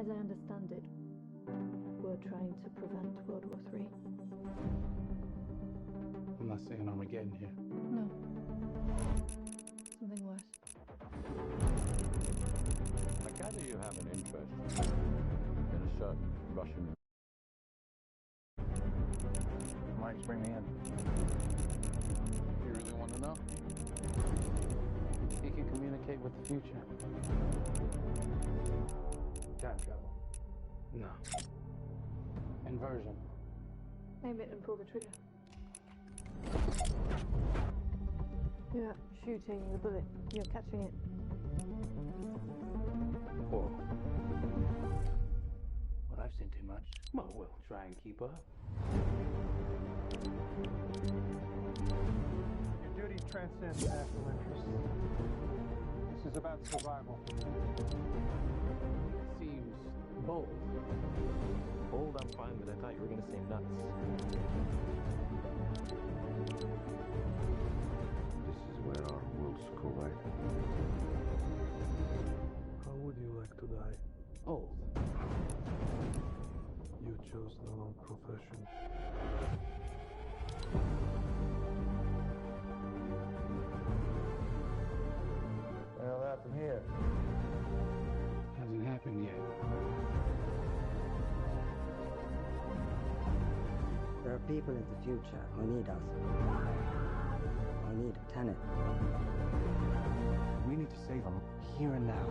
As I understand it, we're trying to prevent World War III. I'm not saying Armageddon here. No. Something worse. I gather you have an interest in a certain Russian. Mike's bring me in. You really want to know? He can communicate with the future. Time travel. No. Inversion. Aim it and pull the trigger. You're not shooting the bullet, you're catching it. Whoa. Well, I've seen too much. Well, we'll try and keep up. Your duty transcends national interest. This is about survival. Seems bold. Bold, I'm fine, but I thought you were going to say nuts. This is where our worlds collide. How would you like to die? Old. You chose the wrong profession. Well, what happened here? Hasn't happened yet. There are people in the future who need us. Who need Tenet. We need to save him here and now.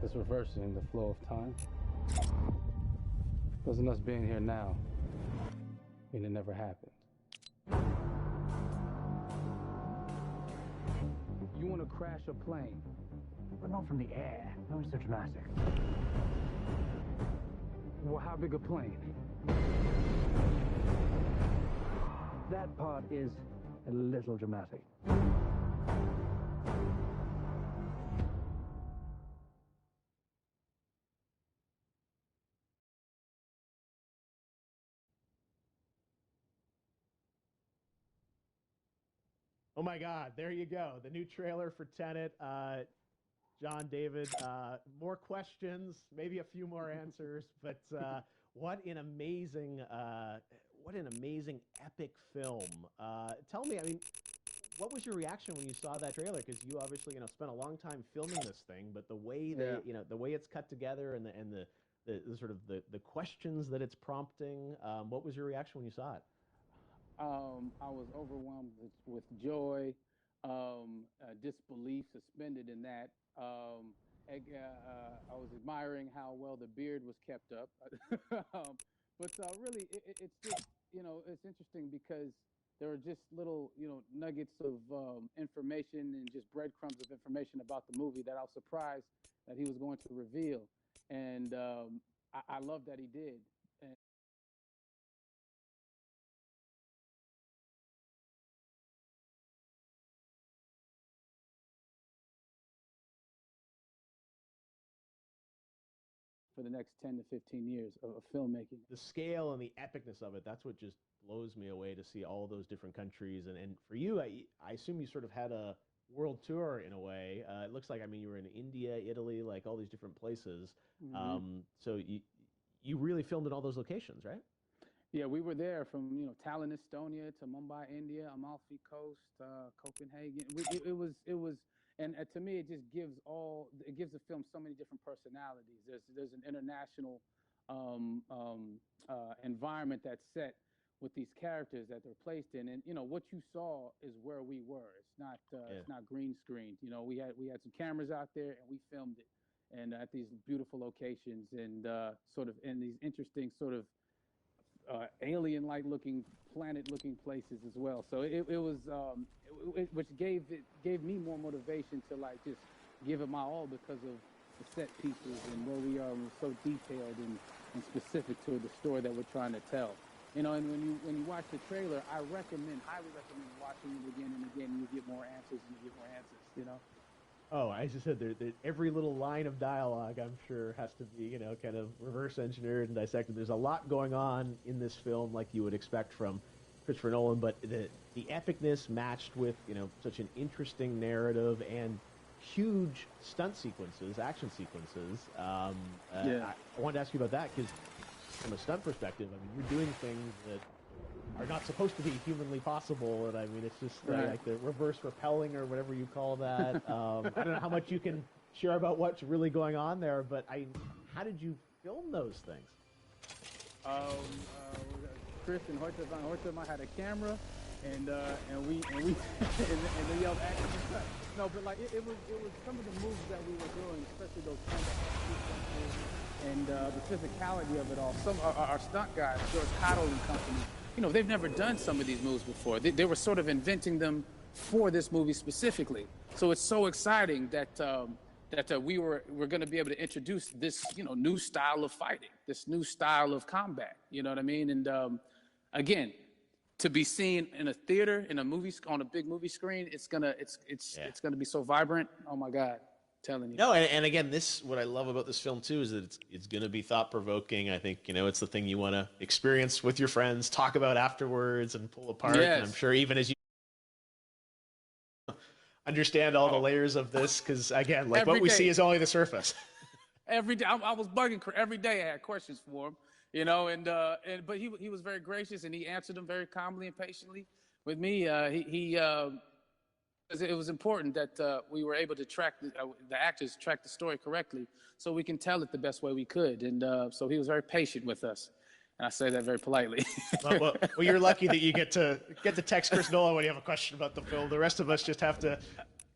It's reversing the flow of time. Doesn't us being here now mean it never happened? You want to crash a plane? But not from the air. No, it's so dramatic. Well, how big a plane? That part is a little dramatic. Oh my God, there you go. The new trailer for Tenet. John, David, more questions, maybe a few more answers, but what an amazing epic film. Tell me, I mean, what was your reaction when you saw that trailer? Because you obviously, spent a long time filming this thing, but the way the way it's cut together and the sort of the questions that it's prompting, what was your reaction when you saw it? I was overwhelmed with joy, disbelief suspended in that. I was admiring how well the beard was kept up. But really, it's just, it's interesting because there are just little, nuggets of information and just breadcrumbs of information about the movie that I was surprised that he was going to reveal. And I love that he did. For the next 10 to 15 years of filmmaking. The scale and the epicness of it, that's what just blows me away to see all those different countries. And for you, I assume you sort of had a world tour in a way. It looks like, I mean, you were in India, Italy, like all these different places. Mm-hmm. So you really filmed in all those locations, right? Yeah, we were there from, Tallinn, Estonia to Mumbai, India, Amalfi Coast, Copenhagen. It was, and to me, it just gives the film so many different personalities. There's an international environment that's set with these characters that they're placed in, and what you saw is where we were. It's not green screened. We had some cameras out there and we filmed it, and at these beautiful locations and sort of in these interesting sort of alien-like looking, planet-looking places as well. So it was, which gave me more motivation to like just give it my all because of the set pieces and where we are. And we're so detailed and specific to the story that we're trying to tell. And when you watch the trailer, I highly recommend watching it again and again. And you get more answers and you get more answers. Oh, as you said, every little line of dialogue, I'm sure, has to be, kind of reverse engineered and dissected. There's a lot going on in this film, like you would expect from Christopher Nolan, but the epicness matched with, such an interesting narrative and huge stunt sequences, action sequences. I wanted to ask you about that because from a stunt perspective, I mean, you're doing things that are not supposed to be humanly possible, and I mean, it's just like the reverse rappelling or whatever you call that. I don't know how much you can share about what's really going on there, but how did you film those things? Chris and Hortema had a camera, and we and they yelled action and cut. No, but like it was some of the moves that we were doing, especially those sequences and the physicality of it all. Some our stunt guys, George Cottle and company, you know, they've never done some of these moves before. They were sort of inventing them for this movie specifically. So it's so exciting that we're going to be able to introduce this, you know, new style of fighting, this new style of combat. You know what I mean? And again, to be seen in a theater, in a movie, on a big movie screen, it's gonna be so vibrant. Oh my God. Telling you. No, and again, what I love about this film too is that it's going to be thought provoking. I think, you know, it's the thing you want to experience with your friends, talk about afterwards, and pull apart. Yes. And I'm sure even as you understand all the layers of this, because again, like what we see is only the surface. Every day, I was bugging every day. I had questions for him, you know, but he was very gracious and he answered them very calmly and patiently with me. It was important that we were able to track the actors track the story correctly, so we can tell it the best way we could. And so he was very patient with us, and I say that very politely. well, you're lucky that you get to text Chris Nolan when you have a question about the film. The rest of us just have to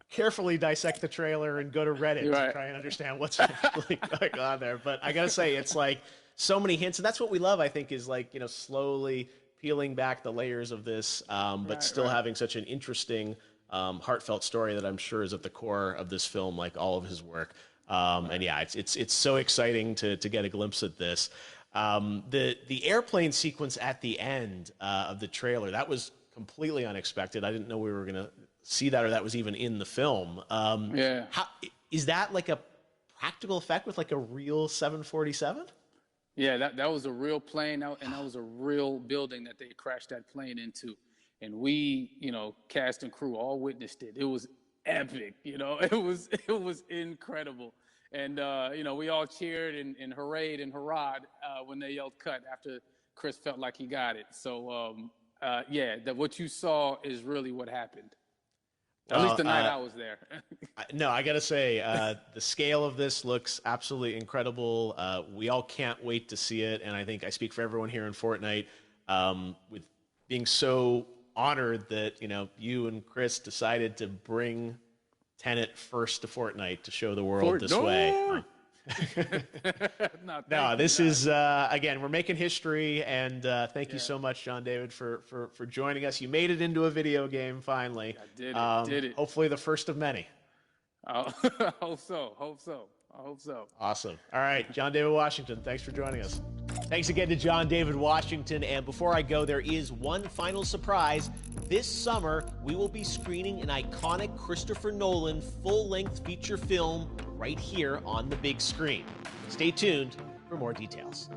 carefully dissect the trailer and go to Reddit to try and understand what's actually going on there. But I gotta say, it's like so many hints, and that's what we love. I think is like, you know, slowly peeling back the layers of this, but still having such an interesting, heartfelt story that I'm sure is at the core of this film, like all of his work. And yeah, it's so exciting to get a glimpse at this. The airplane sequence at the end of the trailer, that was completely unexpected. I didn't know we were gonna see that, or that was even in the film. Is that like a practical effect with like a real 747? Yeah, that was a real plane, and that was a real building that they crashed that plane into. And we, you know, cast and crew all witnessed it. It was epic, you know. It was incredible. And, you know, we all cheered and hoorayed and hurrahed when they yelled cut after Chris felt like he got it. So, that what you saw is really what happened. At least the night I was there. No, I got to say, the scale of this looks absolutely incredible. We all can't wait to see it. And I think I speak for everyone here in Fortnite with being so honored that, you know, you and Chris decided to bring Tenet first to Fortnite to show the world this way. No, this is again, we're making history, and thank you so much, John David, for joining us. You made it into a video game finally. I did it. Hopefully the first of many. I hope so. Awesome. All right, John David Washington, thanks for joining us. Thanks again to John David Washington. And before I go, there is one final surprise. This summer, we will be screening an iconic Christopher Nolan full-length feature film right here on the big screen. Stay tuned for more details.